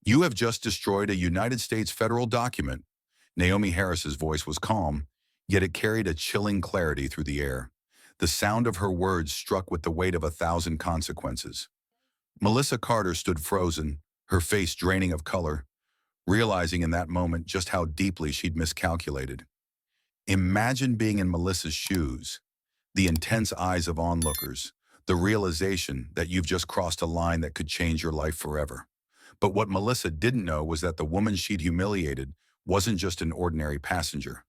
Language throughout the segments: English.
You have just destroyed a United States federal document. Naomi Harris's voice was calm, yet it carried a chilling clarity through the air. The sound of her words struck with the weight of 1,000 consequences. Melissa Carter stood frozen, her face draining of color, realizing in that moment just how deeply she'd miscalculated. Imagine being in Melissa's shoes, the intense eyes of onlookers, the realization that you've just crossed a line that could change your life forever. But what Melissa didn't know was that the woman she'd humiliated wasn't just an ordinary passenger.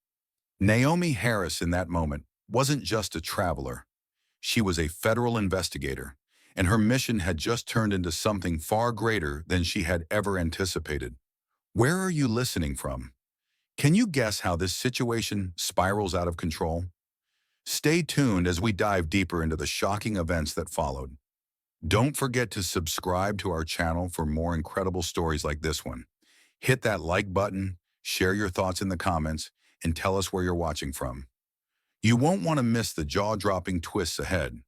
Naomi Harris in that moment wasn't just a traveler. She was a federal investigator, and her mission had just turned into something far greater than she had ever anticipated. Where are you listening from? Can you guess how this situation spirals out of control? Stay tuned as we dive deeper into the shocking events that followed. Don't forget to subscribe to our channel for more incredible stories like this one. Hit that like button, share your thoughts in the comments, and tell us where you're watching from. You won't want to miss the jaw-dropping twists ahead.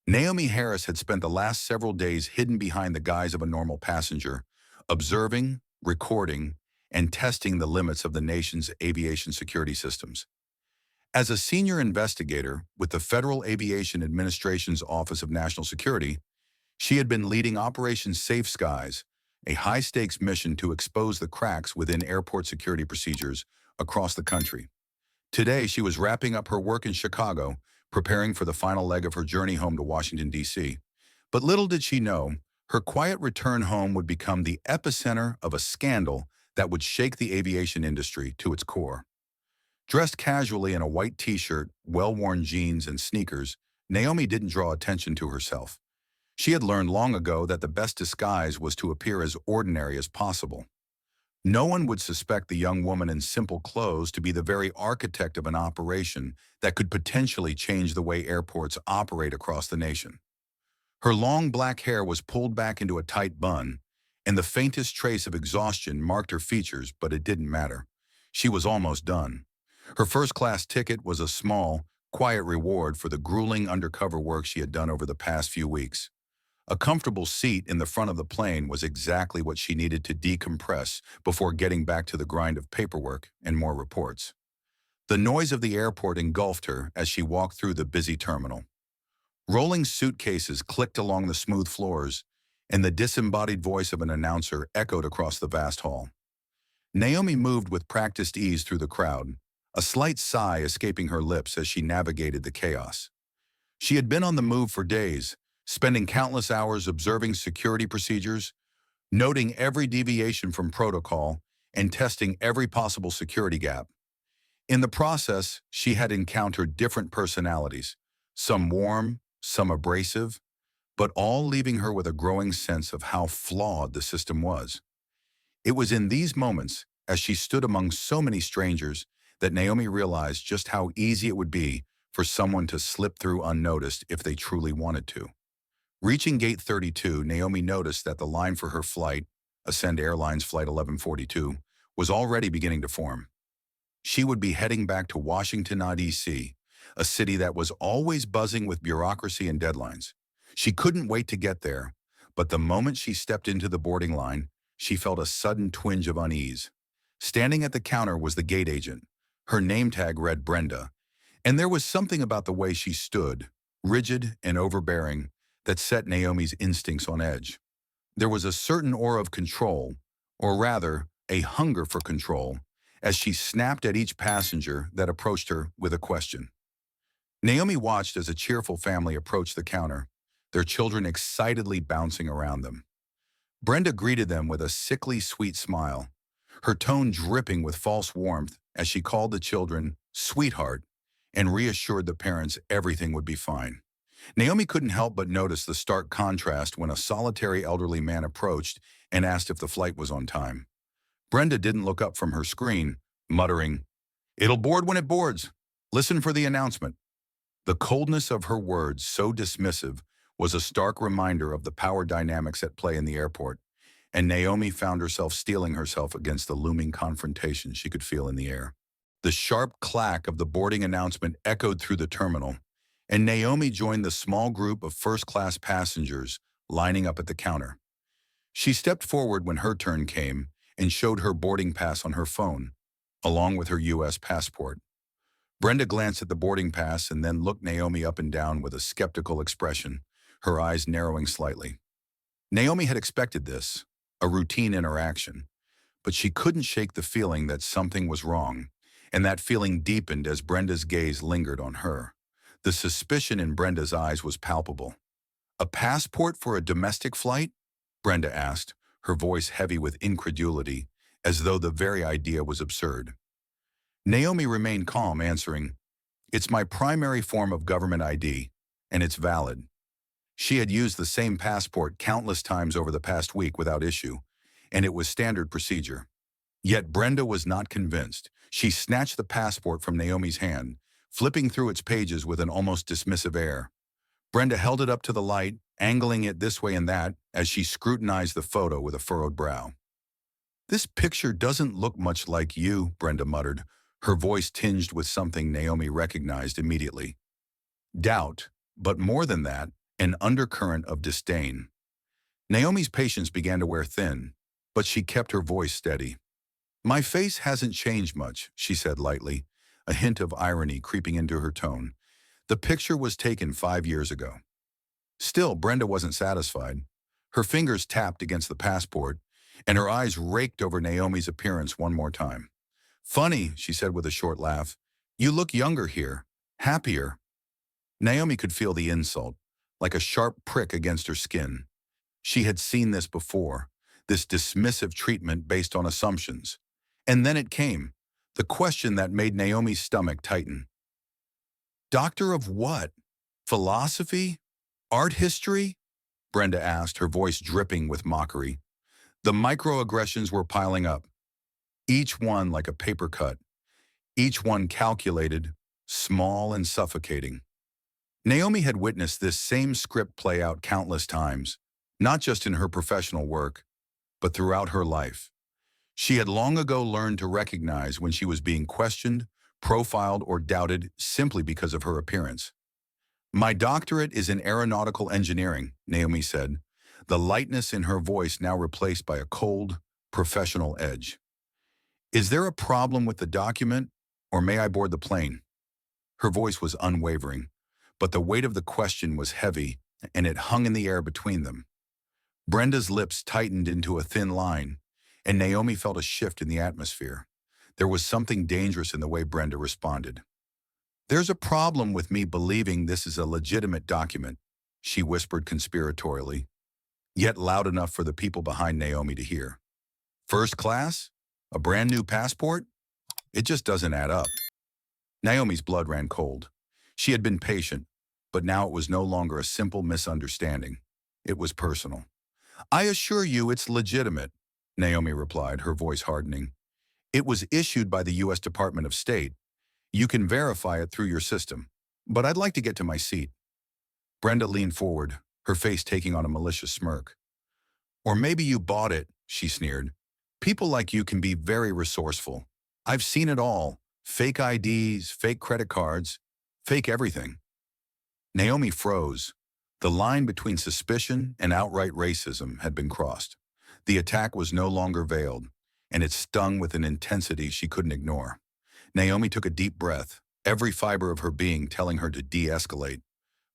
Naomi Harris had spent the last several days hidden behind the guise of a normal passenger, observing, recording, and testing the limits of the nation's aviation security systems. As a senior investigator with the Federal Aviation Administration's Office of National Security, she had been leading Operation Safe Skies, a high-stakes mission to expose the cracks within airport security procedures across the country. Today, she was wrapping up her work in Chicago, preparing for the final leg of her journey home to Washington, D.C. But little did she know, her quiet return home would become the epicenter of a scandal that would shake the aviation industry to its core. Dressed casually in a white t-shirt, well-worn jeans, and sneakers, Naomi didn't draw attention to herself. She had learned long ago that the best disguise was to appear as ordinary as possible. No one would suspect the young woman in simple clothes to be the very architect of an operation that could potentially change the way airports operate across the nation. Her long black hair was pulled back into a tight bun, and the faintest trace of exhaustion marked her features, but it didn't matter. She was almost done. Her first-class ticket was a small, quiet reward for the grueling undercover work she had done over the past few weeks. A comfortable seat in the front of the plane was exactly what she needed to decompress before getting back to the grind of paperwork and more reports. The noise of the airport engulfed her as she walked through the busy terminal. Rolling suitcases clicked along the smooth floors, and the disembodied voice of an announcer echoed across the vast hall. Naomi moved with practiced ease through the crowd, a slight sigh escaping her lips as she navigated the chaos. She had been on the move for days, spending countless hours observing security procedures, noting every deviation from protocol, and testing every possible security gap. In the process, she had encountered different personalities, some warm, some abrasive, but all leaving her with a growing sense of how flawed the system was. It was in these moments, as she stood among so many strangers, that Naomi realized just how easy it would be for someone to slip through unnoticed if they truly wanted to. Reaching Gate 32, Naomi noticed that the line for her flight, Ascend Airlines Flight 1142, was already beginning to form. She would be heading back to Washington, D.C., a city that was always buzzing with bureaucracy and deadlines. She couldn't wait to get there, but the moment she stepped into the boarding line, she felt a sudden twinge of unease. Standing at the counter was the gate agent. Her name tag read Brenda, and there was something about the way she stood, rigid and overbearing, that set Naomi's instincts on edge. There was a certain aura of control, or rather, a hunger for control, as she snapped at each passenger that approached her with a question. Naomi watched as a cheerful family approached the counter, their children excitedly bouncing around them. Brenda greeted them with a sickly sweet smile, her tone dripping with false warmth as she called the children "sweetheart" and reassured the parents everything would be fine. Naomi couldn't help but notice the stark contrast when a solitary elderly man approached and asked if the flight was on time. Brenda didn't look up from her screen, muttering, "It'll board when it boards. Listen for the announcement." The coldness of her words, so dismissive, was a stark reminder of the power dynamics at play in the airport, and Naomi found herself steeling herself against the looming confrontation she could feel in the air. The sharp clack of the boarding announcement echoed through the terminal, and Naomi joined the small group of first-class passengers lining up at the counter. She stepped forward when her turn came and showed her boarding pass on her phone, along with her U.S. passport. Brenda glanced at the boarding pass and then looked Naomi up and down with a skeptical expression, her eyes narrowing slightly. Naomi had expected this, a routine interaction, but she couldn't shake the feeling that something was wrong, and that feeling deepened as Brenda's gaze lingered on her. The suspicion in Brenda's eyes was palpable. "A passport for a domestic flight?" Brenda asked, her voice heavy with incredulity, as though the very idea was absurd. Naomi remained calm, answering, "It's my primary form of government ID, and it's valid." She had used the same passport countless times over the past week without issue, and it was standard procedure. Yet Brenda was not convinced. She snatched the passport from Naomi's hand, flipping through its pages with an almost dismissive air. Brenda held it up to the light, angling it this way and that as she scrutinized the photo with a furrowed brow. "This picture doesn't look much like you," Brenda muttered, her voice tinged with something Naomi recognized immediately. Doubt, but more than that, an undercurrent of disdain. Naomi's patience began to wear thin, but she kept her voice steady. "My face hasn't changed much," she said lightly, a hint of irony creeping into her tone. "The picture was taken 5 years ago." Still, Brenda wasn't satisfied. Her fingers tapped against the passport, and her eyes raked over Naomi's appearance one more time. "Funny," she said with a short laugh. "You look younger here, happier." Naomi could feel the insult, like a sharp prick against her skin. She had seen this before, this dismissive treatment based on assumptions. And then it came, the question that made Naomi's stomach tighten. "Doctor of what? Philosophy? Art history?" Brenda asked, her voice dripping with mockery. The microaggressions were piling up, each one like a paper cut, each one calculated, small and suffocating. Naomi had witnessed this same script play out countless times, not just in her professional work, but throughout her life. She had long ago learned to recognize when she was being questioned, profiled, or doubted simply because of her appearance. "My doctorate is in aeronautical engineering," Naomi said, the lightness in her voice now replaced by a cold, professional edge. "Is there a problem with the document, or may I board the plane?" Her voice was unwavering, but the weight of the question was heavy, and it hung in the air between them. Brenda's lips tightened into a thin line, and Naomi felt a shift in the atmosphere. There was something dangerous in the way Brenda responded. "There's a problem with me believing this is a legitimate document," she whispered conspiratorially, yet loud enough for the people behind Naomi to hear. "First class? A brand new passport? It just doesn't add up." Naomi's blood ran cold. She had been patient, but now it was no longer a simple misunderstanding. It was personal. "I assure you it's legitimate," Naomi replied, her voice hardening. "It was issued by the U.S. Department of State. You can verify it through your system. But I'd like to get to my seat." Brenda leaned forward, her face taking on a malicious smirk. "Or maybe you bought it," she sneered. "People like you can be very resourceful. I've seen it all. Fake IDs, fake credit cards, fake everything." Naomi froze. The line between suspicion and outright racism had been crossed. The attack was no longer veiled, and it stung with an intensity she couldn't ignore. Naomi took a deep breath, every fiber of her being telling her to de-escalate.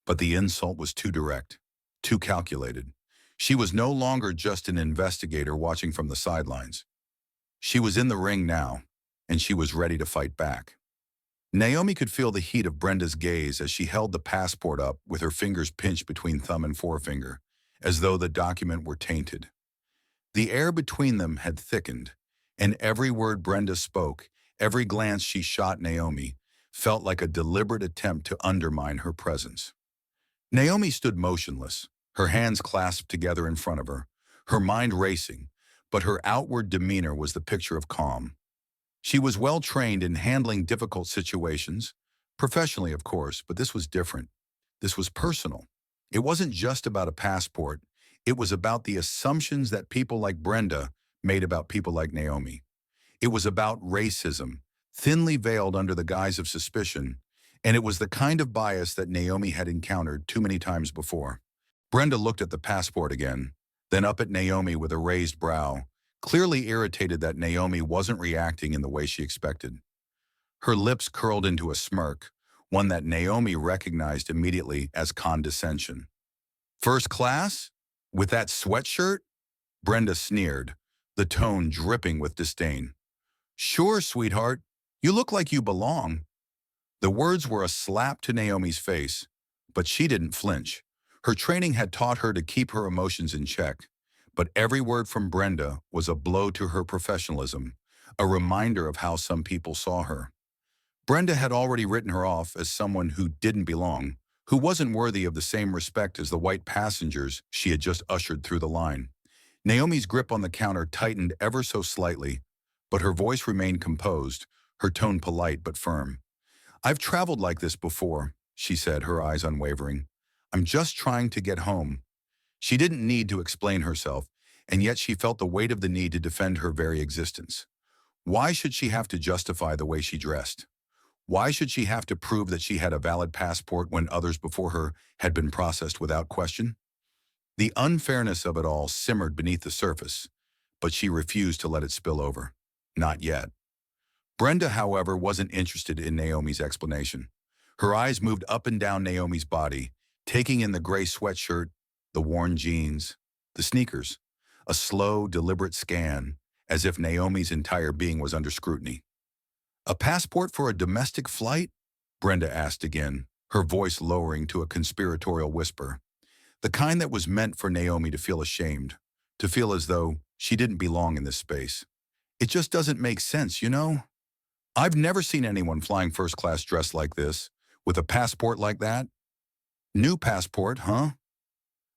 But the insult was too direct, too calculated. She was no longer just an investigator watching from the sidelines. She was in the ring now, and she was ready to fight back. Naomi could feel the heat of Brenda's gaze as she held the passport up with her fingers pinched between thumb and forefinger, as though the document were tainted. The air between them had thickened, and every word Brenda spoke, every glance she shot Naomi, felt like a deliberate attempt to undermine her presence. Naomi stood motionless, her hands clasped together in front of her mind racing, but her outward demeanor was the picture of calm. She was well trained in handling difficult situations, professionally of course, but this was different. This was personal. It wasn't just about a passport. It was about the assumptions that people like Brenda made about people like Naomi. It was about racism, thinly veiled under the guise of suspicion, and it was the kind of bias that Naomi had encountered too many times before. Brenda looked at the passport again, then up at Naomi with a raised brow, clearly irritated that Naomi wasn't reacting in the way she expected. Her lips curled into a smirk, one that Naomi recognized immediately as condescension. First class? With that sweatshirt? Brenda sneered, the tone dripping with disdain. Sure, sweetheart. You look like you belong. The words were a slap to Naomi's face, but she didn't flinch. Her training had taught her to keep her emotions in check, but every word from Brenda was a blow to her professionalism, a reminder of how some people saw her. Brenda had already written her off as someone who didn't belong, who wasn't worthy of the same respect as the white passengers she had just ushered through the line. Naomi's grip on the counter tightened ever so slightly, but her voice remained composed, her tone polite but firm. I've traveled like this before, she said, her eyes unwavering. I'm just trying to get home. She didn't need to explain herself, and yet she felt the weight of the need to defend her very existence. Why should she have to justify the way she dressed? Why should she have to prove that she had a valid passport when others before her had been processed without question? The unfairness of it all simmered beneath the surface, but she refused to let it spill over. Not yet. Brenda, however, wasn't interested in Naomi's explanation. Her eyes moved up and down Naomi's body, taking in the gray sweatshirt, the worn jeans, the sneakers, a slow, deliberate scan, as if Naomi's entire being was under scrutiny. A passport for a domestic flight? Brenda asked again, her voice lowering to a conspiratorial whisper. The kind that was meant for Naomi to feel ashamed, to feel as though she didn't belong in this space. It just doesn't make sense, you know? I've never seen anyone flying first class dressed like this, with a passport like that. New passport, huh?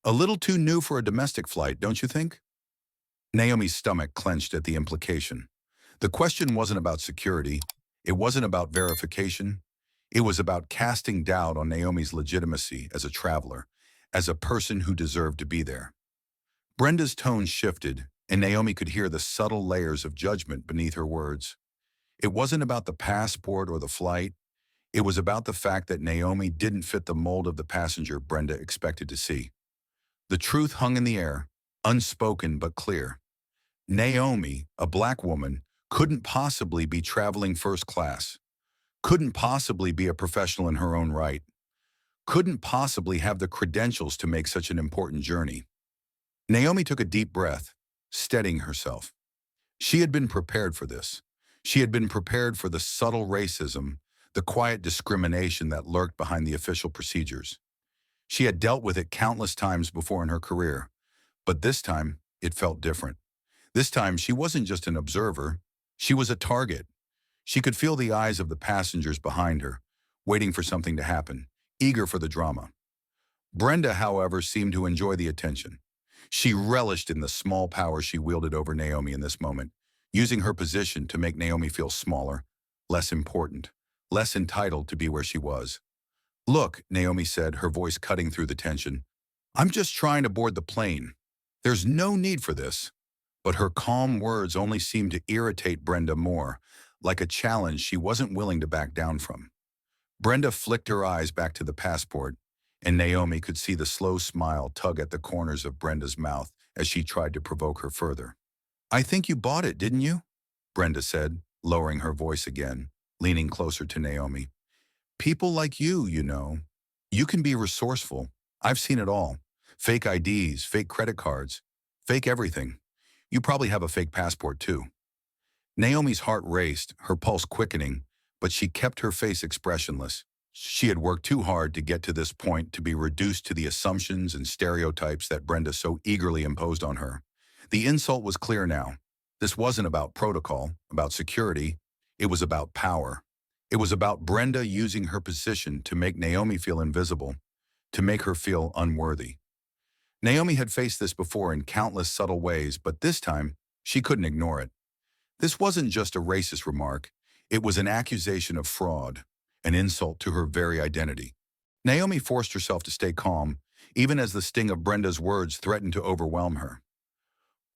A little too new for a domestic flight, don't you think? Naomi's stomach clenched at the implication. The question wasn't about security. It wasn't about verification. It was about casting doubt on Naomi's legitimacy as a traveler, as a person who deserved to be there. Brenda's tone shifted, and Naomi could hear the subtle layers of judgment beneath her words. It wasn't about the passport or the flight. It was about the fact that Naomi didn't fit the mold of the passenger Brenda expected to see. The truth hung in the air, unspoken but clear. Naomi, a black woman, couldn't possibly be traveling first class, couldn't possibly be a professional in her own right, couldn't possibly have the credentials to make such an important journey. Naomi took a deep breath, steadying herself. She had been prepared for this. She had been prepared for the subtle racism, the quiet discrimination that lurked behind the official procedures. She had dealt with it countless times before in her career, but this time it felt different. This time she wasn't just an observer, she was a target. She could feel the eyes of the passengers behind her, waiting for something to happen, eager for the drama. Brenda, however, seemed to enjoy the attention. She relished in the small power she wielded over Naomi in this moment, using her position to make Naomi feel smaller, less important, less entitled to be where she was. Look, Naomi said, her voice cutting through the tension. I'm just trying to board the plane. There's no need for this. But her calm words only seemed to irritate Brenda more, like a challenge she wasn't willing to back down from. Brenda flicked her eyes back to the passport, and Naomi could see the slow smile tug at the corners of Brenda's mouth as she tried to provoke her further. I think you bought it, didn't you? Brenda said, lowering her voice again, leaning closer to Naomi. People like you know. You can be resourceful. I've seen it all. Fake IDs, fake credit cards, fake everything. You probably have a fake passport too. Naomi's heart raced, her pulse quickening, but she kept her face expressionless. She had worked too hard to get to this point to be reduced to the assumptions and stereotypes that Brenda so eagerly imposed on her. The insult was clear now. This wasn't about protocol, about security. It was about power. It was about Brenda using her position to make Naomi feel invisible, to make her feel unworthy. Naomi had faced this before in countless subtle ways, but this time, she couldn't ignore it. This wasn't just a racist remark. It was an accusation of fraud, an insult to her very identity. Naomi forced herself to stay calm, even as the sting of Brenda's words threatened to overwhelm her.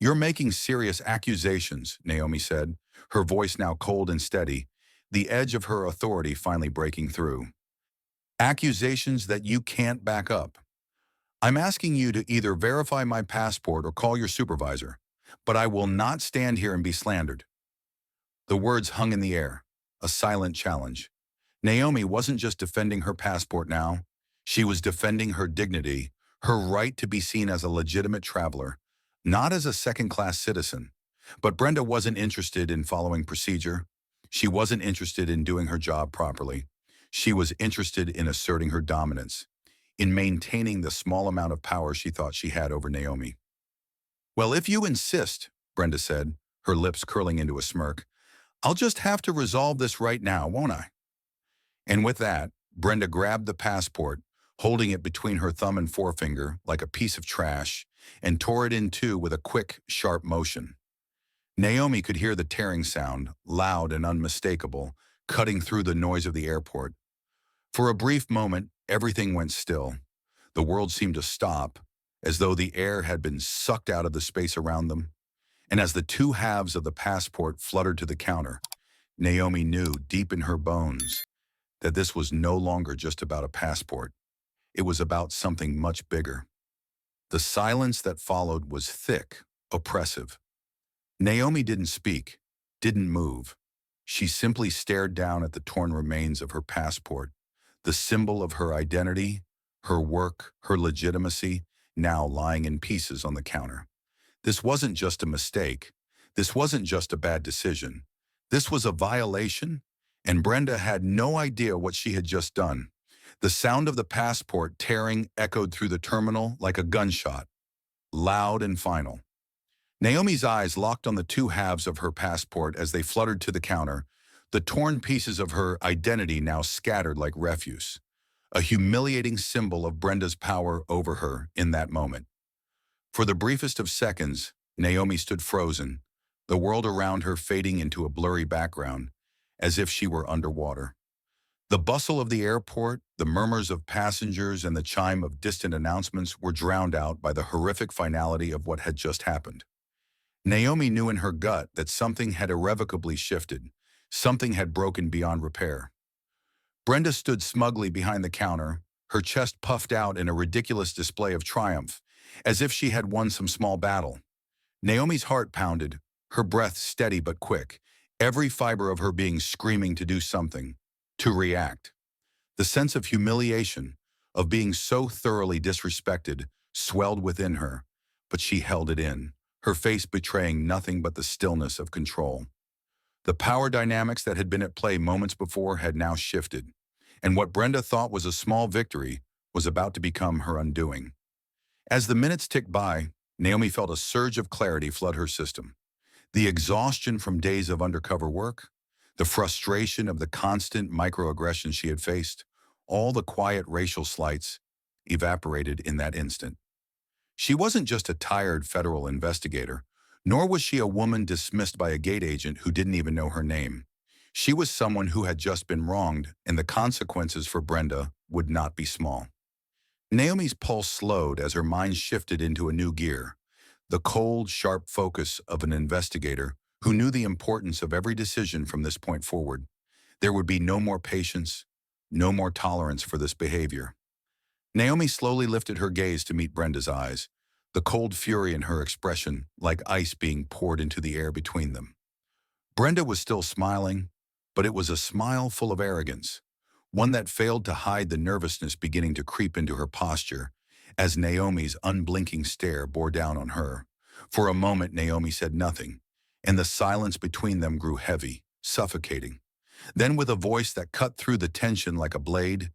You're making serious accusations, Naomi said, her voice now cold and steady, the edge of her authority finally breaking through. Accusations that you can't back up. I'm asking you to either verify my passport or call your supervisor, but I will not stand here and be slandered." The words hung in the air, a silent challenge. Naomi wasn't just defending her passport now. She was defending her dignity, her right to be seen as a legitimate traveler, not as a second-class citizen. But Brenda wasn't interested in following procedure. She wasn't interested in doing her job properly. She was interested in asserting her dominance, in maintaining the small amount of power she thought she had over Naomi. "Well, if you insist," Brenda said, her lips curling into a smirk, "I'll just have to resolve this right now, won't I?" And with that, Brenda grabbed the passport, holding it between her thumb and forefinger like a piece of trash, and tore it in two with a quick, sharp motion. Naomi could hear the tearing sound, loud and unmistakable, cutting through the noise of the airport. For a brief moment, everything went still. The world seemed to stop, as though the air had been sucked out of the space around them. And as the two halves of the passport fluttered to the counter, Naomi knew deep in her bones that this was no longer just about a passport. It was about something much bigger. The silence that followed was thick, oppressive. Naomi didn't speak, didn't move. She simply stared down at the torn remains of her passport, the symbol of her identity, her work, her legitimacy, now lying in pieces on the counter. This wasn't just a mistake. This wasn't just a bad decision. This was a violation, and Brenda had no idea what she had just done. The sound of the passport tearing echoed through the terminal like a gunshot, loud and final. Naomi's eyes locked on the two halves of her passport as they fluttered to the counter, the torn pieces of her identity now scattered like refuse, a humiliating symbol of Brenda's power over her in that moment. For the briefest of seconds, Naomi stood frozen, the world around her fading into a blurry background, as if she were underwater. The bustle of the airport, the murmurs of passengers, and the chime of distant announcements were drowned out by the horrific finality of what had just happened. Naomi knew in her gut that something had irrevocably shifted, something had broken beyond repair. Brenda stood smugly behind the counter, her chest puffed out in a ridiculous display of triumph, as if she had won some small battle. Naomi's heart pounded, her breath steady but quick, every fiber of her being screaming to do something, to react. The sense of humiliation, of being so thoroughly disrespected, swelled within her, but she held it in, her face betraying nothing but the stillness of control. The power dynamics that had been at play moments before had now shifted, and what Brenda thought was a small victory was about to become her undoing. As the minutes ticked by, Naomi felt a surge of clarity flood her system. The exhaustion from days of undercover work, the frustration of the constant microaggressions she had faced, all the quiet racial slights, evaporated in that instant. She wasn't just a tired federal investigator, nor was she a woman dismissed by a gate agent who didn't even know her name. She was someone who had just been wronged, and the consequences for Brenda would not be small. Naomi's pulse slowed as her mind shifted into a new gear, the cold, sharp focus of an investigator who knew the importance of every decision from this point forward. There would be no more patience, no more tolerance for this behavior. Naomi slowly lifted her gaze to meet Brenda's eyes, the cold fury in her expression like ice being poured into the air between them. Brenda was still smiling, but it was a smile full of arrogance, one that failed to hide the nervousness beginning to creep into her posture as Naomi's unblinking stare bore down on her. For a moment, Naomi said nothing, and the silence between them grew heavy, suffocating. Then, with a voice that cut through the tension like a blade,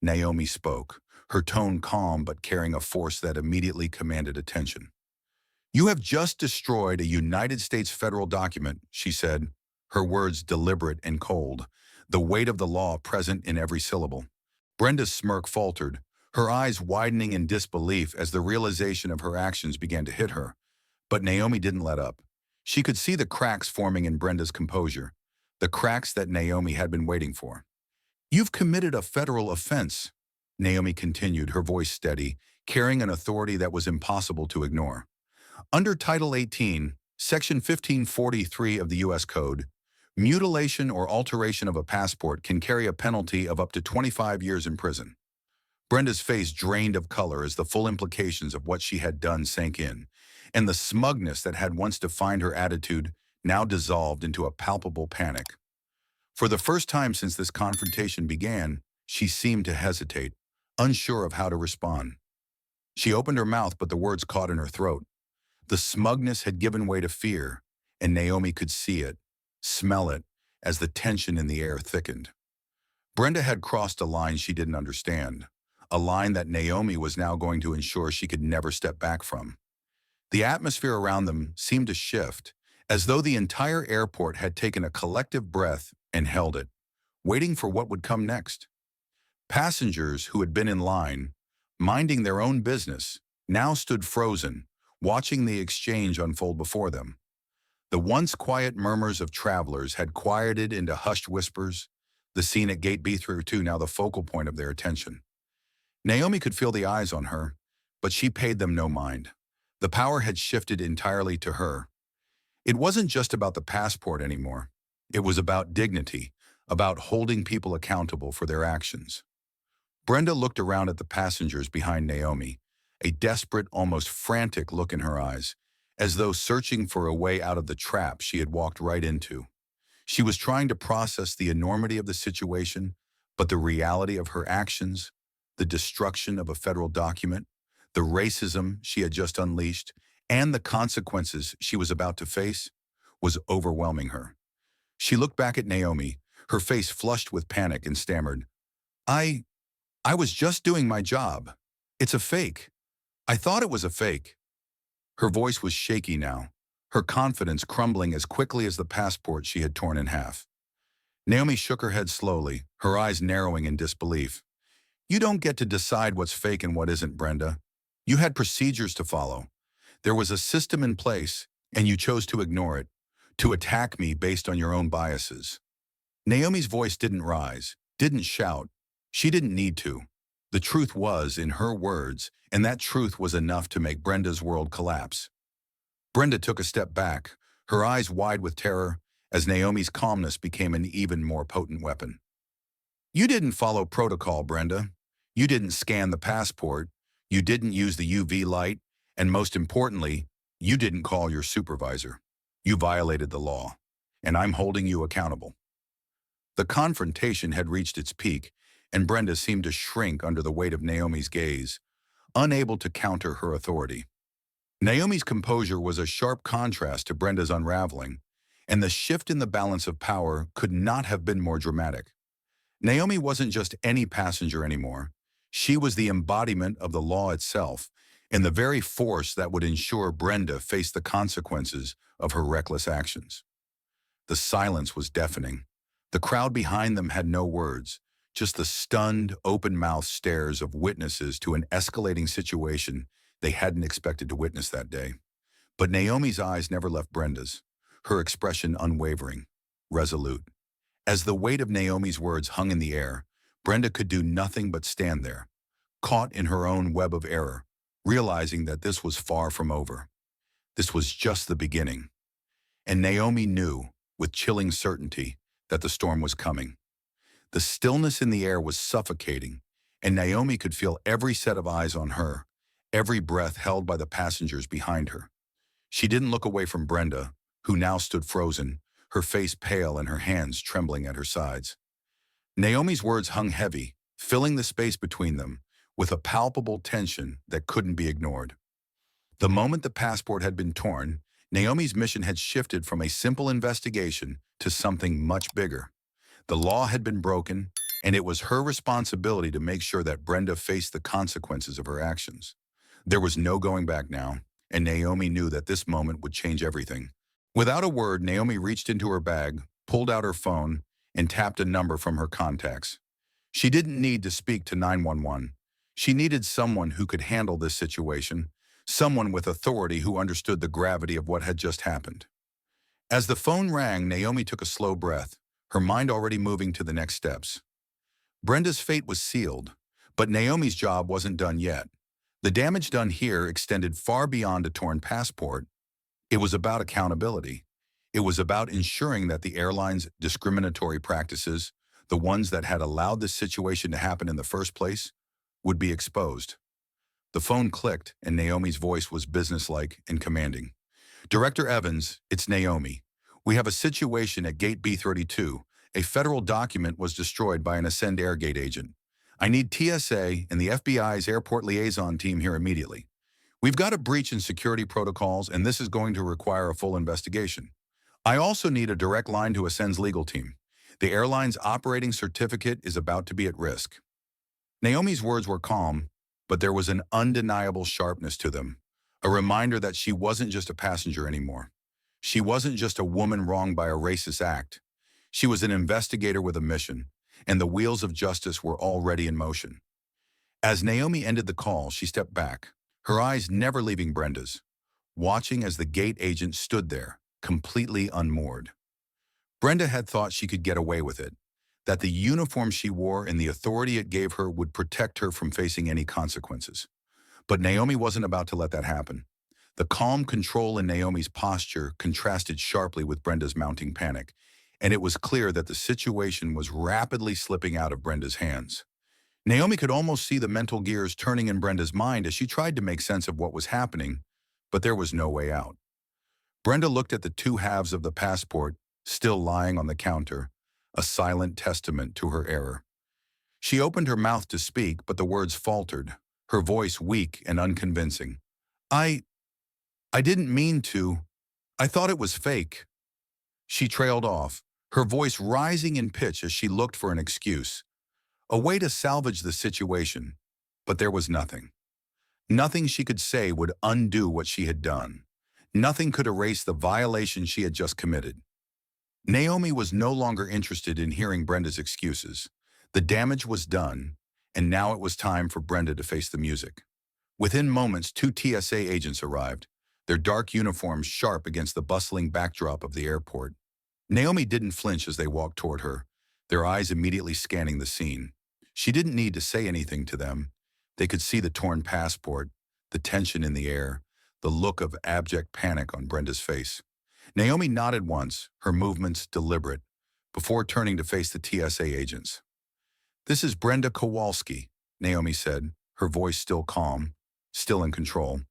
Naomi spoke, her tone calm but carrying a force that immediately commanded attention. "You have just destroyed a United States federal document," she said, her words deliberate and cold, the weight of the law present in every syllable. Brenda's smirk faltered, her eyes widening in disbelief as the realization of her actions began to hit her. But Naomi didn't let up. She could see the cracks forming in Brenda's composure, the cracks that Naomi had been waiting for. "You've committed a federal offense," Naomi continued, her voice steady, carrying an authority that was impossible to ignore. "Under Title 18, Section 1543 of the U.S. Code, mutilation or alteration of a passport can carry a penalty of up to 25 years in prison." Brenda's face drained of color as the full implications of what she had done sank in, and the smugness that had once defined her attitude now dissolved into a palpable panic. For the first time since this confrontation began, she seemed to hesitate, unsure of how to respond. She opened her mouth, but the words caught in her throat. The smugness had given way to fear, and Naomi could see it, smell it, as the tension in the air thickened. Brenda had crossed a line she didn't understand, a line that Naomi was now going to ensure she could never step back from. The atmosphere around them seemed to shift, as though the entire airport had taken a collective breath and held it, waiting for what would come next. Passengers who had been in line, minding their own business, now stood frozen, watching the exchange unfold before them. The once quiet murmurs of travelers had quieted into hushed whispers, the scene at Gate B32 now the focal point of their attention. Naomi could feel the eyes on her, but she paid them no mind. The power had shifted entirely to her. It wasn't just about the passport anymore. It was about dignity, about holding people accountable for their actions. Brenda looked around at the passengers behind Naomi, a desperate, almost frantic look in her eyes, as though searching for a way out of the trap she had walked right into. She was trying to process the enormity of the situation, but the reality of her actions, the destruction of a federal document, the racism she had just unleashed, and the consequences she was about to face, was overwhelming her. She looked back at Naomi, her face flushed with panic, and stammered, I was just doing my job. It's a fake. I thought it was a fake." Her voice was shaky now, her confidence crumbling as quickly as the passport she had torn in half. Naomi shook her head slowly, her eyes narrowing in disbelief. "You don't get to decide what's fake and what isn't, Brenda. You had procedures to follow. There was a system in place, and you chose to ignore it, to attack me based on your own biases." Naomi's voice didn't rise, didn't shout. She didn't need to. The truth was in her words, and that truth was enough to make Brenda's world collapse. Brenda took a step back, her eyes wide with terror, as Naomi's calmness became an even more potent weapon. "You didn't follow protocol, Brenda. You didn't scan the passport. You didn't use the UV light. And most importantly, you didn't call your supervisor. You violated the law, and I'm holding you accountable." The confrontation had reached its peak, and Brenda seemed to shrink under the weight of Naomi's gaze, unable to counter her authority. Naomi's composure was a sharp contrast to Brenda's unraveling, and the shift in the balance of power could not have been more dramatic. Naomi wasn't just any passenger anymore. She was the embodiment of the law itself, and the very force that would ensure Brenda faced the consequences of her reckless actions. The silence was deafening. The crowd behind them had no words, just the stunned, open-mouthed stares of witnesses to an escalating situation they hadn't expected to witness that day. But Naomi's eyes never left Brenda's, her expression unwavering, resolute. As the weight of Naomi's words hung in the air, Brenda could do nothing but stand there, caught in her own web of error, realizing that this was far from over. This was just the beginning. And Naomi knew, with chilling certainty, that the storm was coming. The stillness in the air was suffocating, and Naomi could feel every set of eyes on her, every breath held by the passengers behind her. She didn't look away from Brenda, who now stood frozen, her face pale and her hands trembling at her sides. Naomi's words hung heavy, filling the space between them, with a palpable tension that couldn't be ignored. The moment the passport had been torn, Naomi's mission had shifted from a simple investigation to something much bigger. The law had been broken, and it was her responsibility to make sure that Brenda faced the consequences of her actions. There was no going back now, and Naomi knew that this moment would change everything. Without a word, Naomi reached into her bag, pulled out her phone, and tapped a number from her contacts. She didn't need to speak to 911. She needed someone who could handle this situation, someone with authority who understood the gravity of what had just happened. As the phone rang, Naomi took a slow breath, her mind already moving to the next steps. Brenda's fate was sealed, but Naomi's job wasn't done yet. The damage done here extended far beyond a torn passport. It was about accountability. It was about ensuring that the airline's discriminatory practices, the ones that had allowed this situation to happen in the first place, would be exposed. The phone clicked, and Naomi's voice was businesslike and commanding. Director Evans, it's Naomi. We have a situation at Gate B32. A federal document was destroyed by an Ascend Air Gate agent. I need TSA and the FBI's airport liaison team here immediately. We've got a breach in security protocols, and this is going to require a full investigation. I also need a direct line to Ascend's legal team. The airline's operating certificate is about to be at risk. Naomi's words were calm, but there was an undeniable sharpness to them, a reminder that she wasn't just a passenger anymore. She wasn't just a woman wronged by a racist act. She was an investigator with a mission, and the wheels of justice were already in motion. As Naomi ended the call, she stepped back, her eyes never leaving Brenda's, watching as the gate agent stood there, completely unmoored. Brenda had thought she could get away with it, that the uniform she wore and the authority it gave her would protect her from facing any consequences. But Naomi wasn't about to let that happen. The calm control in Naomi's posture contrasted sharply with Brenda's mounting panic, and it was clear that the situation was rapidly slipping out of Brenda's hands. Naomi could almost see the mental gears turning in Brenda's mind as she tried to make sense of what was happening, but there was no way out. Brenda looked at the two halves of the passport, still lying on the counter, a silent testament to her error. She opened her mouth to speak, but the words faltered, her voice weak and unconvincing. I didn't mean to. I thought it was fake. She trailed off, her voice rising in pitch as she looked for an excuse, a way to salvage the situation, but there was nothing. Nothing she could say would undo what she had done. Nothing could erase the violation she had just committed. Naomi was no longer interested in hearing Brenda's excuses. The damage was done, and now it was time for Brenda to face the music. Within moments, two TSA agents arrived, their dark uniforms sharp against the bustling backdrop of the airport. Naomi didn't flinch as they walked toward her, their eyes immediately scanning the scene. She didn't need to say anything to them. They could see the torn passport, the tension in the air, the look of abject panic on Brenda's face. Naomi nodded once, her movements deliberate, before turning to face the TSA agents. "This is Brenda Kowalski," Naomi said, her voice still calm, still in control.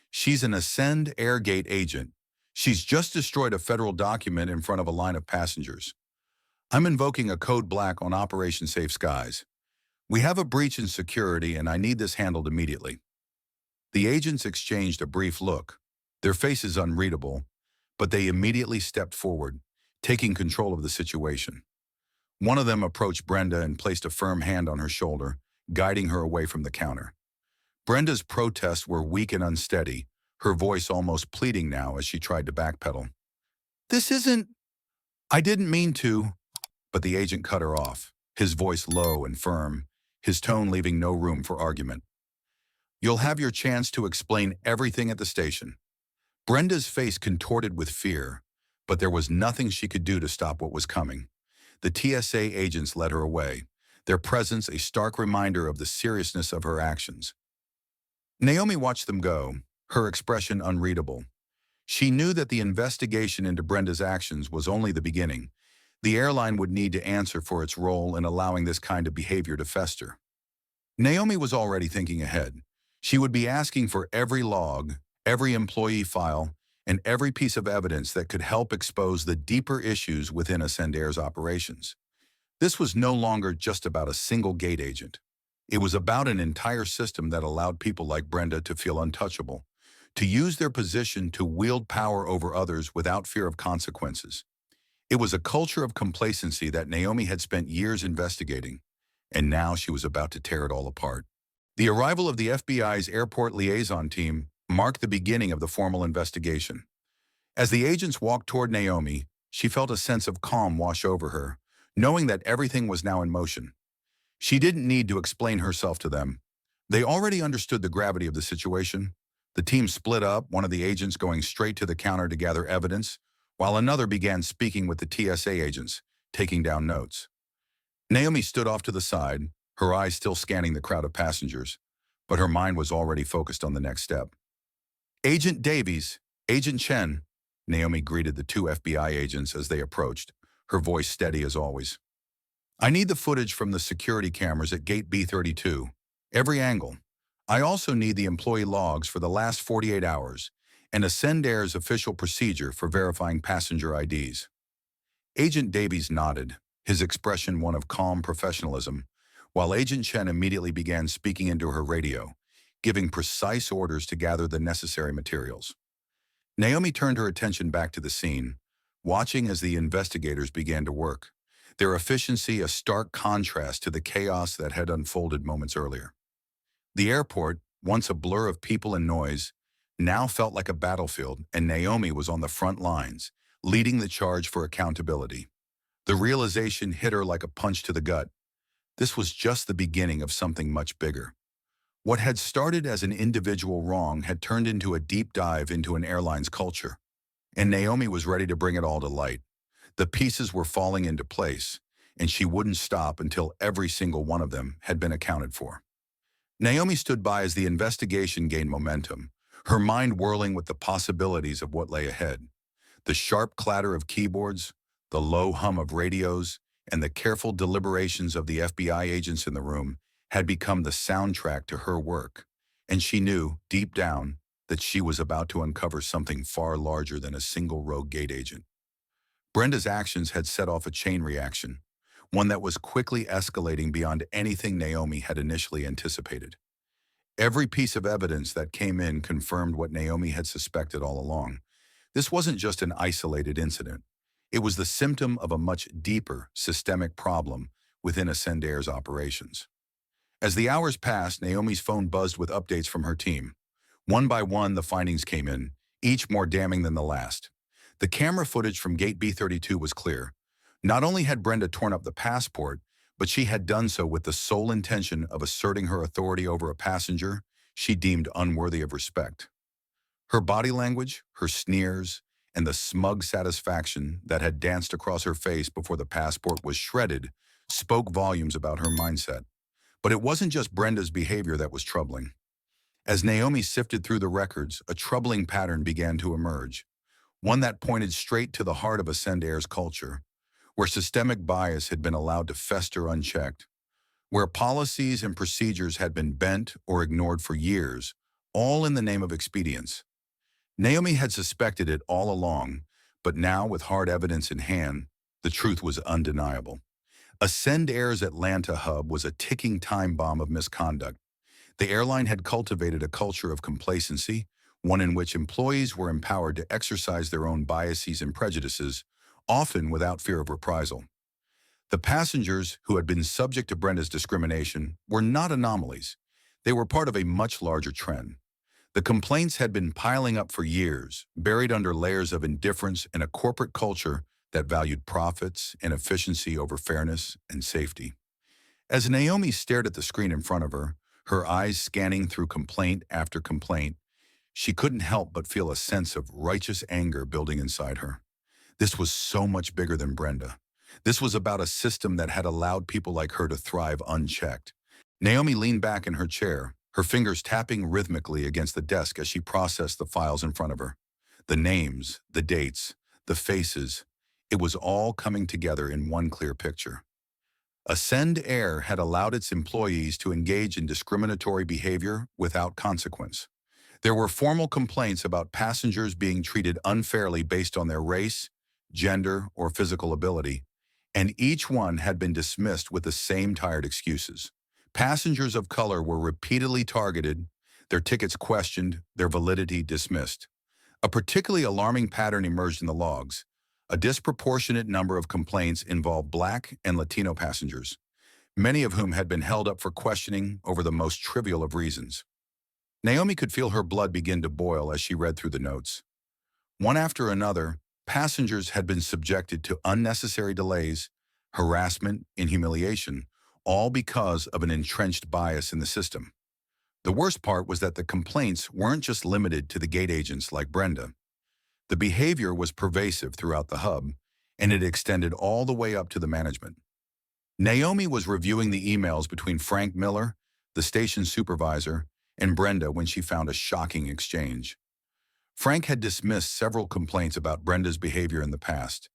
"She's an Ascend Air Gate agent. She's just destroyed a federal document in front of a line of passengers. I'm invoking a code black on Operation Safe Skies. We have a breach in security, and I need this handled immediately." The agents exchanged a brief look, their faces unreadable, but they immediately stepped forward, taking control of the situation. One of them approached Brenda and placed a firm hand on her shoulder, guiding her away from the counter. Brenda's protests were weak and unsteady, her voice almost pleading now as she tried to backpedal. "This isn't... I didn't mean to..." But the agent cut her off, his voice low and firm, his tone leaving no room for argument. "You'll have your chance to explain everything at the station." Brenda's face contorted with fear, but there was nothing she could do to stop what was coming. The TSA agents led her away, their presence a stark reminder of the seriousness of her actions. Naomi watched them go, her expression unreadable. She knew that the investigation into Brenda's actions was only the beginning. The airline would need to answer for its role in allowing this kind of behavior to fester. Naomi was already thinking ahead. She would be asking for every log, every employee file, and every piece of evidence that could help expose the deeper issues within Ascend Air's operations. This was no longer just about a single gate agent. It was about an entire system that allowed people like Brenda to feel untouchable, to use their position to wield power over others without fear of consequences. It was a culture of complacency that Naomi had spent years investigating, and now she was about to tear it all apart. The arrival of the FBI's airport liaison team marked the beginning of the formal investigation. As the agents walked toward Naomi, she felt a sense of calm wash over her, knowing that everything was now in motion. She didn't need to explain herself to them. They already understood the gravity of the situation. The team split up, one of the agents going straight to the counter to gather evidence, while another began speaking with the TSA agents, taking down notes. Naomi stood off to the side, her eyes still scanning the crowd of passengers, but her mind was already focused on the next step. "Agent Davies, Agent Chen," Naomi greeted the two FBI agents as they approached, her voice steady as always. "I need the footage from the security cameras at Gate B32. Every angle. I also need the employee logs for the last 48 hours and Ascend Air's official procedure for verifying passenger IDs. Agent Davies nodded, his expression one of calm professionalism, while Agent Chen immediately began speaking into her radio, giving precise orders to gather the necessary materials. Naomi turned her attention back to the scene, watching as the investigators began to work, their efficiency a stark contrast to the chaos that had unfolded moments earlier. The airport, once a blur of people and noise, now felt like a battlefield, and Naomi was on the front lines, leading the charge for accountability. The realization hit her like a punch to the gut. This was just the beginning of something much bigger. What had started as an individual wrong had turned into a deep dive into an airline's culture, and Naomi was ready to bring it all to light. The pieces were falling into place, and she wouldn't stop until every single one of them had been accounted for. Naomi stood by as the investigation gained momentum, her mind whirling with the possibilities of what lay ahead. The sharp clatter of keyboards, the low hum of radios, and the careful deliberations of the FBI agents in the room had become the soundtrack to her work, and she knew, deep down, that she was about to uncover something far larger than a single rogue gate agent. Brenda's actions had set off a chain reaction, one that was quickly escalating beyond anything Naomi had initially anticipated. Every piece of evidence that came in confirmed what Naomi had suspected all along. This wasn't just an isolated incident. It was the symptom of a much deeper, systemic problem within Ascend Air's operations. As the hours passed, Naomi's phone buzzed with updates from her team. One by one, the findings came in, each more damning than the last. The camera footage from Gate B32 was clear. Not only had Brenda torn up the passport, but she had done so with the sole intention of asserting her authority over a passenger she deemed unworthy of respect. Her body language, her sneers, and the smug satisfaction that had danced across her face before the passport was shredded spoke volumes about her mindset. But it wasn't just Brenda's behavior that was troubling. As Naomi sifted through the records, a troubling pattern began to emerge, one that pointed straight to the heart of Ascend Air's culture, where systemic bias had been allowed to fester unchecked, where policies and procedures had been bent or ignored for years, all in the name of expedience. Naomi had suspected it all along, but now, with hard evidence in hand, the truth was undeniable. Ascend Air's Atlanta hub was a ticking time bomb of misconduct. The airline had cultivated a culture of complacency, one in which employees were empowered to exercise their own biases and prejudices, often without fear of reprisal. The passengers who had been subject to Brenda's discrimination were not anomalies. They were part of a much larger trend. The complaints had been piling up for years, buried under layers of indifference in a corporate culture that valued profits and efficiency over fairness and safety. As Naomi stared at the screen in front of her, her eyes scanning through complaint after complaint, she couldn't help but feel a sense of righteous anger building inside her. This was so much bigger than Brenda. This was about a system that had allowed people like her to thrive unchecked. Naomi leaned back in her chair, her fingers tapping rhythmically against the desk as she processed the files in front of her. The names, the dates, the faces, it was all coming together in one clear picture. Ascend Air had allowed its employees to engage in discriminatory behavior without consequence. There were formal complaints about passengers being treated unfairly based on their race, gender, or physical ability, and each one had been dismissed with the same tired excuses. Passengers of color were repeatedly targeted, their tickets questioned, their validity dismissed. A particularly alarming pattern emerged in the logs. A disproportionate number of complaints involved Black and Latino passengers, many of whom had been held up for questioning over the most trivial of reasons. Naomi could feel her blood begin to boil as she read through the notes. One after another, passengers had been subjected to unnecessary delays, harassment, and humiliation, all because of an entrenched bias in the system. The worst part was that the complaints weren't just limited to the gate agents like Brenda. The behavior was pervasive throughout the hub, and it extended all the way up to the management. Naomi was reviewing the emails between Frank Miller, the station supervisor, and Brenda when she found a shocking exchange. Frank had dismissed several complaints about Brenda's behavior in the past,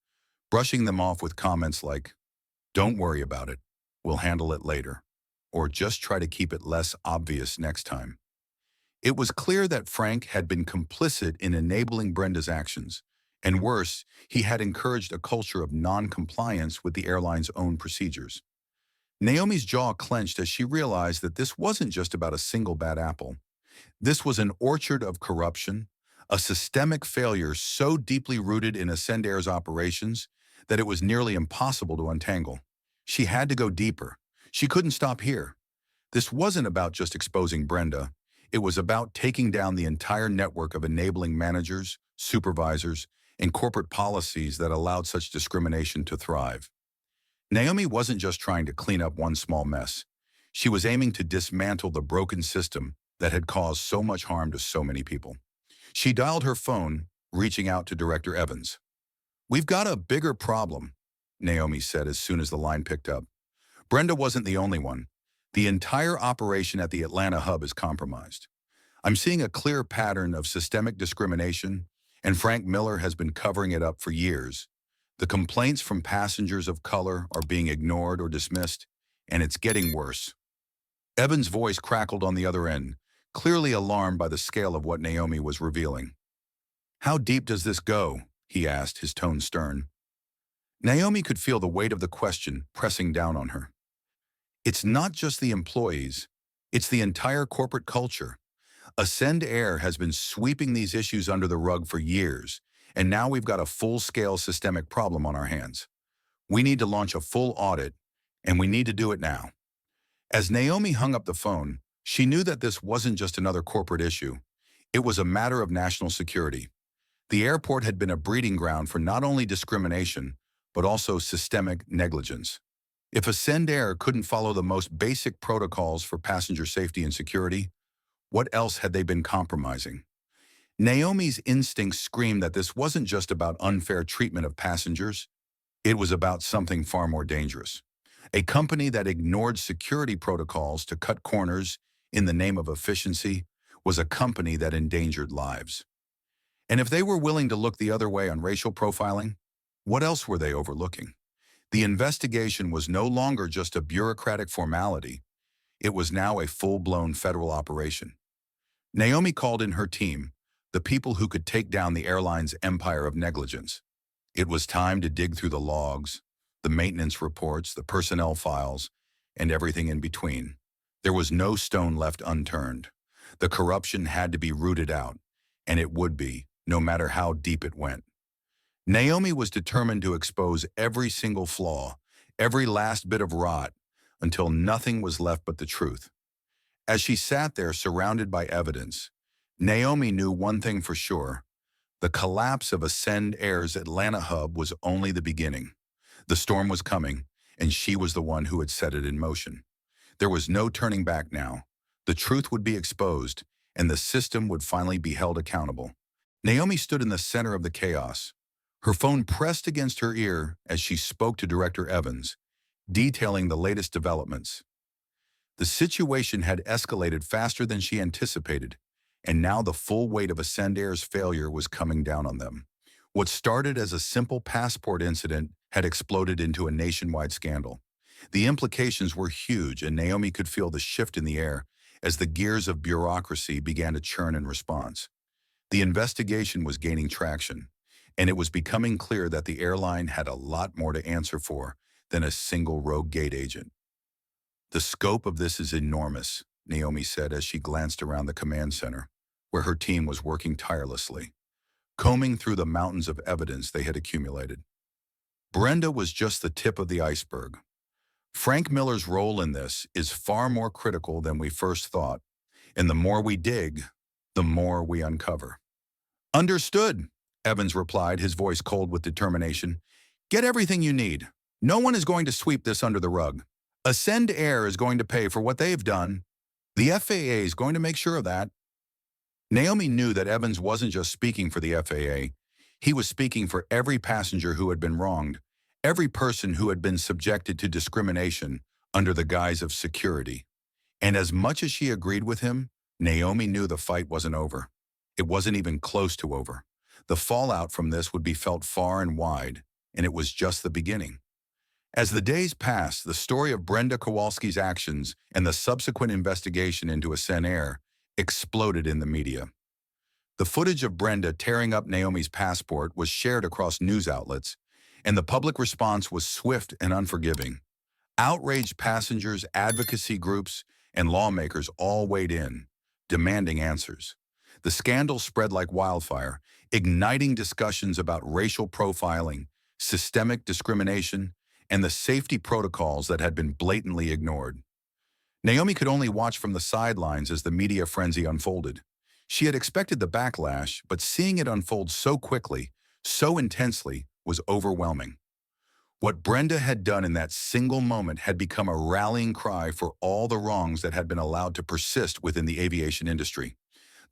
brushing them off with comments like, "Don't worry about it, we'll handle it later," or just try to keep it less obvious next time. It was clear that Frank had been complicit in enabling Brenda's actions, and worse, he had encouraged a culture of non-compliance with the airline's own procedures. Naomi's jaw clenched as she realized that this wasn't just about a single bad apple. This was an orchard of corruption, a systemic failure so deeply rooted in Ascendair's operations that it was nearly impossible to untangle. She had to go deeper. She couldn't stop here. This wasn't about just exposing Brenda. It was about taking down the entire network of enabling managers, supervisors, and corporate policies that allowed such discrimination to thrive. Naomi wasn't just trying to clean up one small mess. She was aiming to dismantle the broken system that had caused so much harm to so many people. She dialed her phone, reaching out to Director Evans. "We've got a bigger problem," Naomi said as soon as the line picked up. "Brenda wasn't the only one. The entire operation at the Atlanta hub is compromised. I'm seeing a clear pattern of systemic discrimination, and Frank Miller has been covering it up for years. The complaints from passengers of color are being ignored or dismissed, and it's getting worse." Evans' voice crackled on the other end, clearly alarmed by the scale of what Naomi was revealing. "How deep does this go?" he asked, his tone stern. Naomi could feel the weight of the question pressing down on her. It's not just the employees, it's the entire corporate culture. Ascendair has been sweeping these issues under the rug for years, and now we've got a full-scale systemic problem on our hands. We need to launch a full audit, and we need to do it now. As Naomi hung up the phone, she knew that this wasn't just another corporate issue. It was a matter of national security. The airport had been a breeding ground for not only discrimination, but also systemic negligence. If Ascendair couldn't follow the most basic protocols for passenger safety and security, what else had they been compromising? Naomi's instincts screamed that this wasn't just about unfair treatment of passengers. It was about something far more dangerous. A company that ignored security protocols to cut corners in the name of efficiency was a company that endangered lives. And if they were willing to look the other way on racial profiling, what else were they overlooking? The investigation was no longer just a bureaucratic formality. It was now a full-blown federal operation. Naomi called in her team, the people who could take down the airline's empire of negligence. It was time to dig through the logs, the maintenance reports, the personnel files, and everything in between. There was no stone left unturned. The corruption had to be rooted out, and it would be, no matter how deep it went. Naomi was determined to expose every single flaw, every last bit of rot, until nothing was left but the truth. As she sat there surrounded by evidence, Naomi knew one thing for sure. The collapse of Ascendair's Atlanta hub was only the beginning. The storm was coming, and she was the one who had set it in motion. There was no turning back now. The truth would be exposed, and the system would finally be held accountable. Naomi stood in the center of the chaos. Her phone pressed against her ear as she spoke to Director Evans, detailing the latest developments. The situation had escalated faster than she anticipated, and now the full weight of Ascendair's failure was coming down on them. What started as a simple passport incident had exploded into a nationwide scandal. The implications were huge, and Naomi could feel the shift in the air as the gears of bureaucracy began to churn in response. The investigation was gaining traction, and it was becoming clear that the airline had a lot more to answer for than a single rogue gate agent. "The scope of this is enormous," Naomi said as she glanced around the command center, where her team was working tirelessly, combing through the mountains of evidence they had accumulated. Brenda was just the tip of the iceberg. Frank Miller's role in this is far more critical than we first thought, and the more we dig, the more we uncover. "Understood," Evans replied, his voice cold with determination. "Get everything you need. No one is going to sweep this under the rug. Ascendair is going to pay for what they've done. The FAA is going to make sure of that." Naomi knew that Evans wasn't just speaking for the FAA. He was speaking for every passenger who had been wronged, every person who had been subjected to discrimination under the guise of security. And as much as she agreed with him, Naomi knew the fight wasn't over. It wasn't even close to over. The fallout from this would be felt far and wide, and it was just the beginning. As the days passed, the story of Brenda Kowalski's actions and the subsequent investigation into Ascend exploded in the media. The footage of Brenda tearing up Naomi's passport was shared across news outlets, and the public response was swift and unforgiving. Outraged passengers, advocacy groups, and lawmakers all weighed in, demanding answers. The scandal spread like wildfire, igniting discussions about racial profiling, systemic discrimination, and the safety protocols that had been blatantly ignored. Naomi could only watch from the sidelines as the media frenzy unfolded. She had expected the backlash, but seeing it unfold so quickly, so intensely, was overwhelming. What Brenda had done in that single moment had become a rallying cry for all the wrongs that had been allowed to persist within the aviation industry.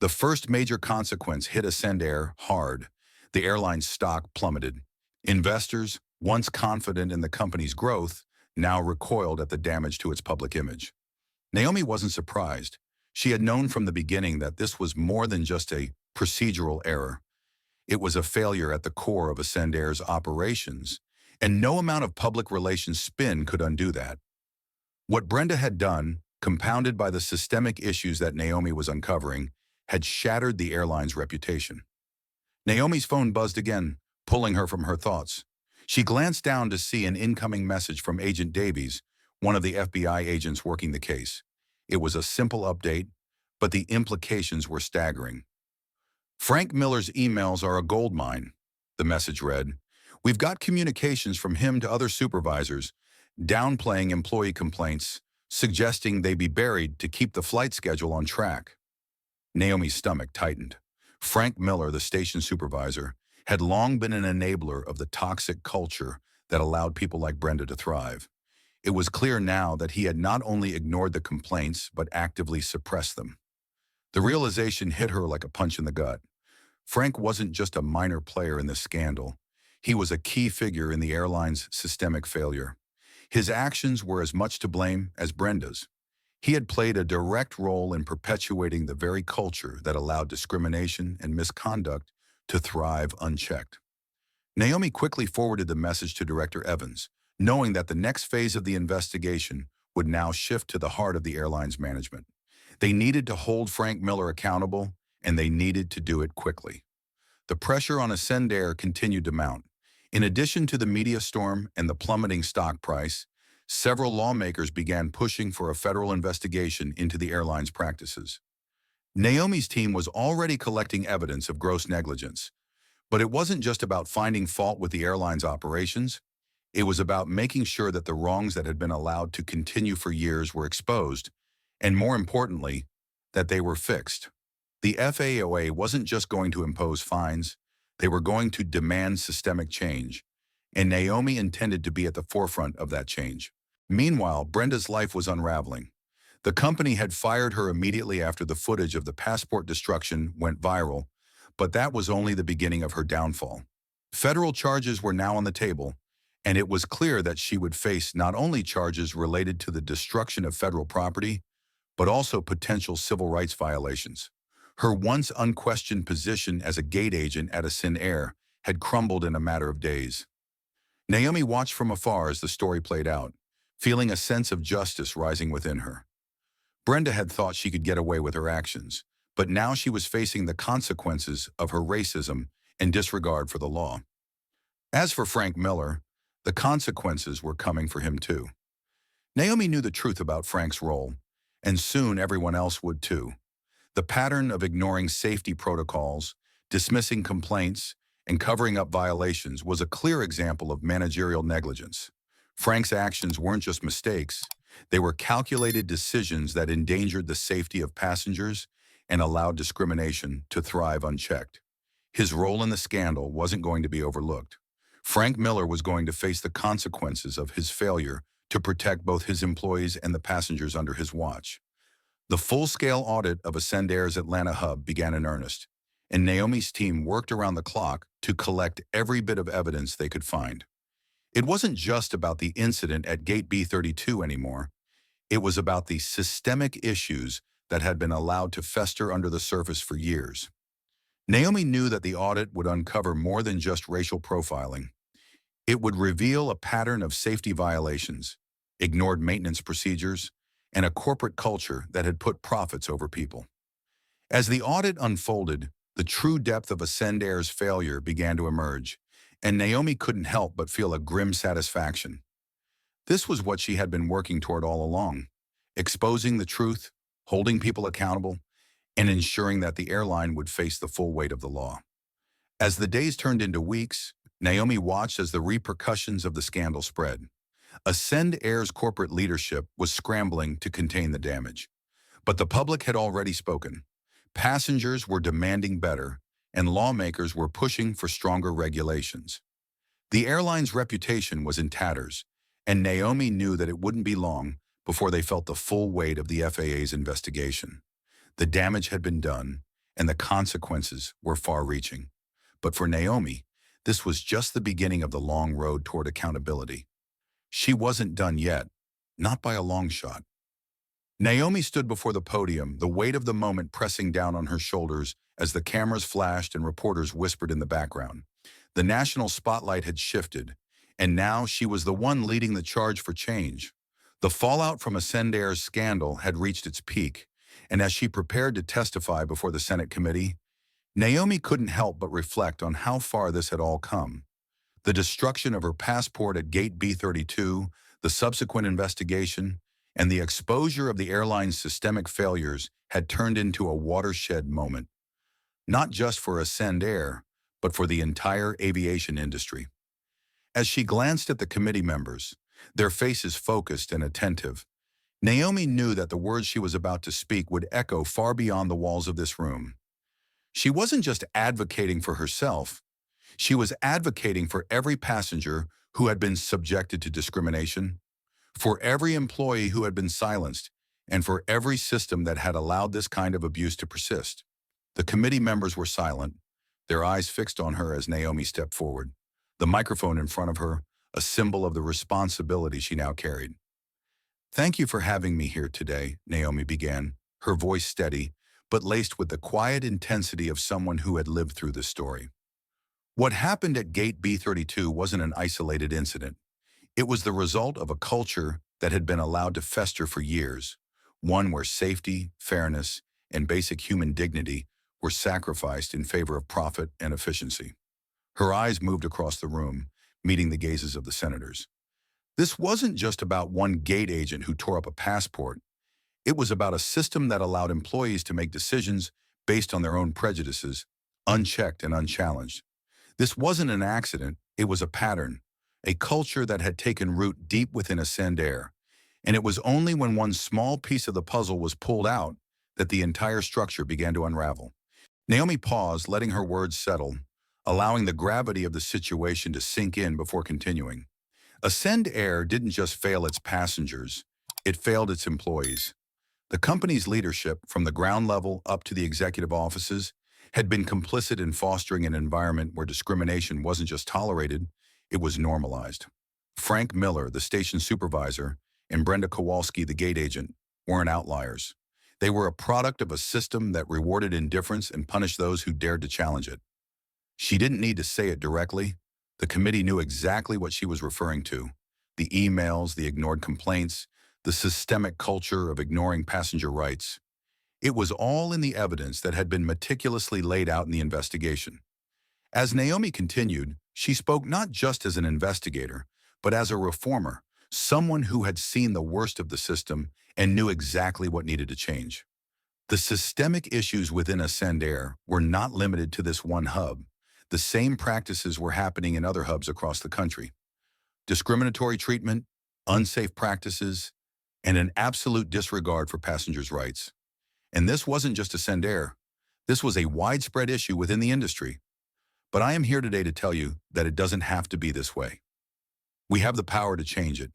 The first major consequence hit Ascend hard. The airline's stock plummeted. Investors, once confident in the company's growth, now recoiled at the damage to its public image. Naomi wasn't surprised. She had known from the beginning that this was more than just a procedural error. It was a failure at the core of Ascend operations, and no amount of public relations spin could undo that. What Brenda had done, compounded by the systemic issues that Naomi was uncovering, had shattered the airline's reputation. Naomi's phone buzzed again, pulling her from her thoughts. She glanced down to see an incoming message from Agent Davies, one of the FBI agents working the case. It was a simple update, but the implications were staggering. "Frank Miller's emails are a goldmine," the message read. "We've got communications from him to other supervisors, downplaying employee complaints, suggesting they be buried to keep the flight schedule on track." Naomi's stomach tightened. Frank Miller, the station supervisor, had long been an enabler of the toxic culture that allowed people like Brenda to thrive. It was clear now that he had not only ignored the complaints, but actively suppressed them. The realization hit her like a punch in the gut. Frank wasn't just a minor player in this scandal. He was a key figure in the airline's systemic failure. His actions were as much to blame as Brenda's. He had played a direct role in perpetuating the very culture that allowed discrimination and misconduct to thrive unchecked. Naomi quickly forwarded the message to Director Evans, knowing that the next phase of the investigation would now shift to the heart of the airline's management. They needed to hold Frank Miller accountable, and they needed to do it quickly. The pressure on Ascend continued to mount. In addition to the media storm and the plummeting stock price, several lawmakers began pushing for a federal investigation into the airline's practices. Naomi's team was already collecting evidence of gross negligence, but it wasn't just about finding fault with the airline's operations. It was about making sure that the wrongs that had been allowed to continue for years were exposed, and more importantly, that they were fixed. The FAA wasn't just going to impose fines, they were going to demand systemic change, and Naomi intended to be at the forefront of that change. Meanwhile, Brenda's life was unraveling. The company had fired her immediately after the footage of the passport destruction went viral, but that was only the beginning of her downfall. Federal charges were now on the table, and it was clear that she would face not only charges related to the destruction of federal property, but also potential civil rights violations. Her once unquestioned position as a gate agent at Ascend had crumbled in a matter of days. Naomi watched from afar as the story played out, feeling a sense of justice rising within her. Brenda had thought she could get away with her actions, but now she was facing the consequences of her racism and disregard for the law. As for Frank Miller, the consequences were coming for him too. Naomi knew the truth about Frank's role, and soon everyone else would too. The pattern of ignoring safety protocols, dismissing complaints, and covering up violations was a clear example of managerial negligence. Frank's actions weren't just mistakes, they were calculated decisions that endangered the safety of passengers and allowed discrimination to thrive unchecked. His role in the scandal wasn't going to be overlooked. Frank Miller was going to face the consequences of his failure to protect both his employees and the passengers under his watch. The full-scale audit of Ascend Atlanta hub began in earnest, and Naomi's team worked around the clock to collect every bit of evidence they could find. It wasn't just about the incident at Gate B32 anymore. It was about the systemic issues that had been allowed to fester under the surface for years. Naomi knew that the audit would uncover more than just racial profiling. It would reveal a pattern of safety violations, ignored maintenance procedures, and a corporate culture that had put profits over people. As the audit unfolded, the true depth of Ascend Air's failure began to emerge, and Naomi couldn't help but feel a grim satisfaction. This was what she had been working toward all along, exposing the truth, holding people accountable, and ensuring that the airline would face the full weight of the law. As the days turned into weeks, Naomi watched as the repercussions of the scandal spread. Ascend Air's corporate leadership was scrambling to contain the damage. But the public had already spoken. Passengers were demanding better, and lawmakers were pushing for stronger regulations. The airline's reputation was in tatters, and Naomi knew that it wouldn't be long before they felt the full weight of the FAA's investigation. The damage had been done, and the consequences were far-reaching. But for Naomi, this was just the beginning of the long road toward accountability. She wasn't done yet, not by a long shot. Naomi stood before the podium, the weight of the moment pressing down on her shoulders as the cameras flashed and reporters whispered in the background. The national spotlight had shifted, and now she was the one leading the charge for change. The fallout from Ascend Air's scandal had reached its peak, and as she prepared to testify before the Senate committee, Naomi couldn't help but reflect on how far this had all come. The destruction of her passport at Gate B32, the subsequent investigation, and the exposure of the airline's systemic failures had turned into a watershed moment, not just for Ascend Air, but for the entire aviation industry. As she glanced at the committee members, their faces focused and attentive, Naomi knew that the words she was about to speak would echo far beyond the walls of this room. She wasn't just advocating for herself, she was advocating for every passenger who had been subjected to discrimination, for every employee who had been silenced, and for every system that had allowed this kind of abuse to persist. The committee members were silent, their eyes fixed on her as Naomi stepped forward, the microphone in front of her, a symbol of the responsibility she now carried. "Thank you for having me here today," Naomi began, her voice steady, but laced with the quiet intensity of someone who had lived through this story. What happened at Gate B32 wasn't an isolated incident. It was the result of a culture that had been allowed to fester for years, one where safety, fairness, and basic human dignity were sacrificed in favor of profit and efficiency. Her eyes moved across the room, meeting the gazes of the senators. This wasn't just about one gate agent who tore up a passport. It was about a system that allowed employees to make decisions based on their own prejudices, unchecked and unchallenged. This wasn't an accident, it was a pattern, a culture that had taken root deep within Ascend Air, and it was only when one small piece of the puzzle was pulled out that the entire structure began to unravel. Naomi paused, letting her words settle, allowing the gravity of the situation to sink in before continuing. Ascend Air didn't just fail its passengers, it failed its employees. The company's leadership, from the ground level up to the executive offices, had been complicit in fostering an environment where discrimination wasn't just tolerated, it was normalized. Frank Miller, the station supervisor, and Brenda Kowalski, the gate agent, weren't outliers. They were a product of a system that rewarded indifference and punished those who dared to challenge it. She didn't need to say it directly. The committee knew exactly what she was referring to. The emails, the ignored complaints, the systemic culture of ignoring passenger rights. It was all in the evidence that had been meticulously laid out in the investigation. As Naomi continued, she spoke not just as an investigator, but as a reformer, someone who had seen the worst of the system and knew exactly what needed to change. The systemic issues within Ascend Air were not limited to this one hub. The same practices were happening in other hubs across the country. Discriminatory treatment, unsafe practices, and an absolute disregard for passengers' rights. And this wasn't just Ascend Air. This was a widespread issue within the industry. But I am here today to tell you that it doesn't have to be this way. We have the power to change it.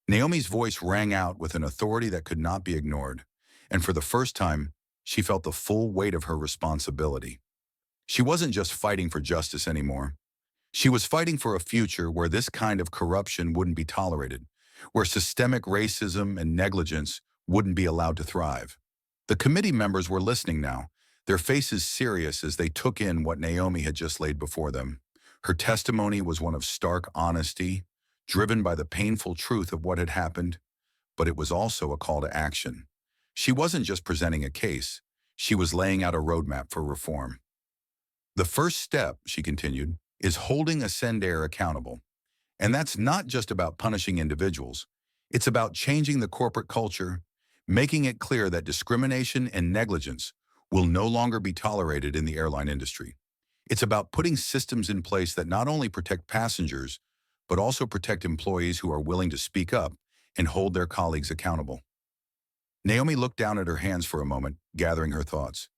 Naomi's voice rang out with an authority that could not be ignored, and for the first time, she felt the full weight of her responsibility. She wasn't just fighting for justice anymore. She was fighting for a future where this kind of corruption wouldn't be tolerated, where systemic racism and negligence wouldn't be allowed to thrive. The committee members were listening now, their faces serious as they took in what Naomi had just laid before them. Her testimony was one of stark honesty, driven by the painful truth of what had happened, but it was also a call to action. She wasn't just presenting a case, she was laying out a roadmap for reform. The first step, she continued, is holding Ascendair accountable. And that's not just about punishing individuals. It's about changing the corporate culture, making it clear that discrimination and negligence will no longer be tolerated in the airline industry. It's about putting systems in place that not only protect passengers, but also protect employees who are willing to speak up and hold their colleagues accountable. Naomi looked down at her hands for a moment, gathering her thoughts.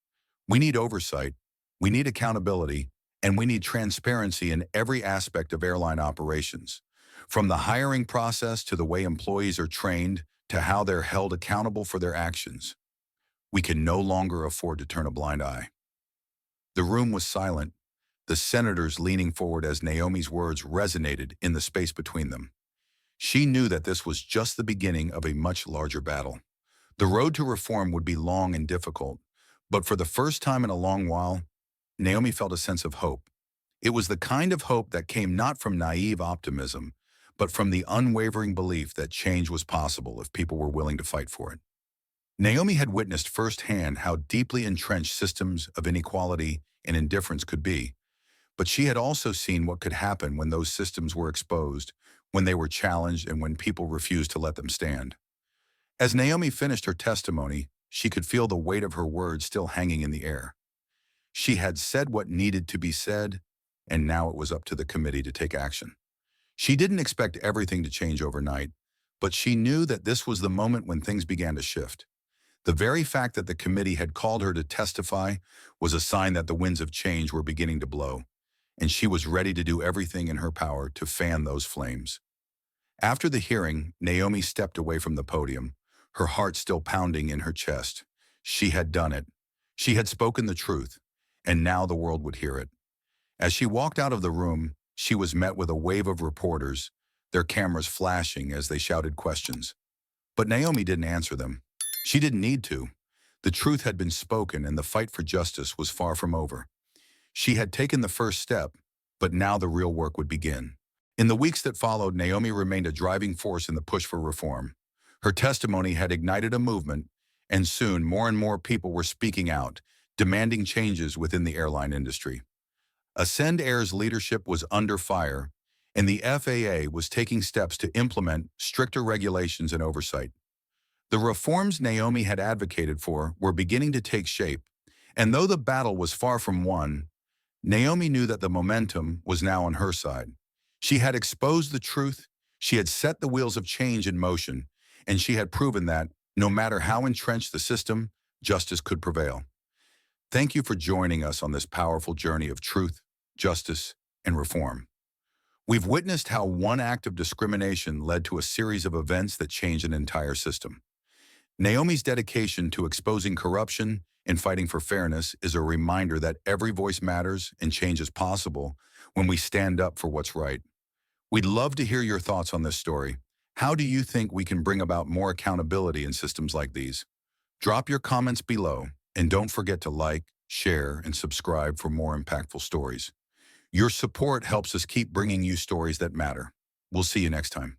We need oversight, we need accountability, and we need transparency in every aspect of airline operations. From the hiring process to the way employees are trained to how they're held accountable for their actions. We can no longer afford to turn a blind eye. The room was silent, the senators leaning forward as Naomi's words resonated in the space between them. She knew that this was just the beginning of a much larger battle. The road to reform would be long and difficult, but for the first time in a long while, Naomi felt a sense of hope. It was the kind of hope that came not from naive optimism, but from the unwavering belief that change was possible if people were willing to fight for it. Naomi had witnessed firsthand how deeply entrenched systems of inequality and indifference could be, but she had also seen what could happen when those systems were exposed, when they were challenged, and when people refused to let them stand. As Naomi finished her testimony, she could feel the weight of her words still hanging in the air. She had said what needed to be said, and now it was up to the committee to take action. She didn't expect everything to change overnight, but she knew that this was the moment when things began to shift. The very fact that the committee had called her to testify was a sign that the winds of change were beginning to blow, and she was ready to do everything in her power to fan those flames. After the hearing, Naomi stepped away from the podium, her heart still pounding in her chest. She had done it. She had spoken the truth, and now the world would hear it. As she walked out of the room, she was met with a wave of reporters, their cameras flashing as they shouted questions. But Naomi didn't answer them. She didn't need to. The truth had been spoken, and the fight for justice was far from over. She had taken the first step, but now the real work would begin. In the weeks that followed, Naomi remained a driving force in the push for reform. Her testimony had ignited a movement, and soon more and more people were speaking out, demanding changes within the airline industry. Ascendair's leadership was under fire, and the FAA was taking steps to implement stricter regulations and oversight. The reforms Naomi had advocated for were beginning to take shape, and though the battle was far from won, Naomi knew that the momentum was now on her side. She had exposed the truth, she had set the wheels of change in motion, and she had proven that, no matter how entrenched the system, justice could prevail. Thank you for joining us on this powerful journey of truth, justice, and reform. We've witnessed how one act of discrimination led to a series of events that changed an entire system. Naomi's dedication to exposing corruption and fighting for fairness is a reminder that every voice matters and change is possible when we stand up for what's right. We'd love to hear your thoughts on this story. How do you think we can bring about more accountability in systems like these? Drop your comments below, and don't forget to like, share, and subscribe for more impactful stories. Your support helps us keep bringing you stories that matter. We'll see you next time.